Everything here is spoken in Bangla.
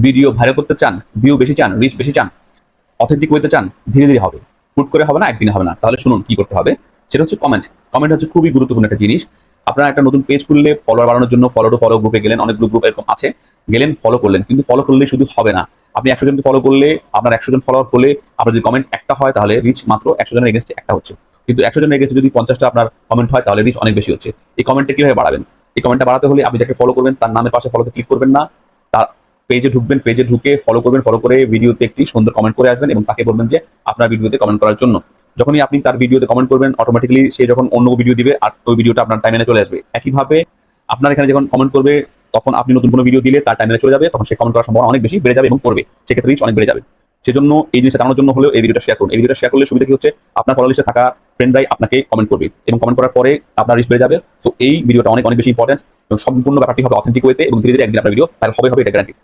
ভিডিও ভাইরাল করতে চান, ভিউ বেশি চান, রিচ বেশি চান, অথেন্টিক ওয়েতে চান, ধীরে ধীরে হবে। হুট করে হবে না, একদিনে হবে না। তাহলে শুনুন কি করতে হবে। সেটা হচ্ছে কমেন্ট। কমেন্ট হচ্ছে খুবই গুরুত্বপূর্ণ একটা জিনিস। আপনারা একটা নতুন পেজ খুললে ফলোয়ার বাড়ানোর জন্য ফলো টু ফলো গ্রুপে গেলেন, অনেক গ্রুপ এরকম আছে। গেলেন, ফলো করলেন। কিন্তু ফলো করলেই শুধু হবে না। আপনি ১০০ জনকে ফলো করলে, আপনার ১০০ জন ফলোয়ার হলে, আপনার যদি কমেন্ট একটা হয় তাহলে রিচ মাত্র ১০০ জনের এগেইনস্টে একটা হচ্ছে। কিন্তু ১০০ জনের এগেইনস্টে যদি ৫০ টা আপনার কমেন্ট হয় তাহলে রিচ অনেক বেশি হচ্ছে। এই কমেন্টটা কিভাবে বাড়াবেন? এই কমেন্টটা বাড়াতে হলে আপনি যাকে ফলো করবেন তার নামের পাশে ফলোতে ক্লিক করবেন না। তার পেজে ঢুকবেন, পেজে ঢুকে ফলো করবেন, ফলো করে ভিডিওতে একটি সুন্দর কমেন্ট করে আসবেন এবং তাকে বলবেন যে আপনার ভিডিওতে কমেন্ট করার জন্য। যখনই আপনি তার ভিডিওতে কমেন্ট করবেন, অটোমেটিক্যালি সে যখন অন্য ভিডিও দিবে আর ওই ভিডিওটা আপনার টাইমলাইনে চলে আসবে। একইভাবে আপনার এখানে যখন কমেন্ট করবে, তখন আপনি নতুন কোনো ভিডিও দিলে তার টাইমলাইনে চলে যাবে, তখন সে কমেন্ট করার সম্ভাবনা অনেক বেশি বেড়ে যাবে এবং করবে। সেক্ষেত্রে রিচ অনেক বেড়ে যাবে। সেজন্য এই জিনিসটা জানানোর জন্য হলেও এই ভিডিওটা শেয়ার করুন। এই ভিডিওটা শেয়ার করলে সুবিধা কি হচ্ছে, আপনার ফলো লিস্টে থাকা ফ্রেন্ডরাই আপনাকে কমেন্ট করবে এবং কমেন্ট করার পরে আপনার রিচ বেড়ে যাবে। সো এই ভিডিওটা অনেক অনেক বেশি ইম্পর্টেন্ট এবং সম্পূর্ণ ব্যাপারটি হবে অথেন্টিক ওয়েতে এবং ধীরে ধীরে একদিন আপনার ভিডিও ভাইরাল হবে, এটা গ্যারান্টি।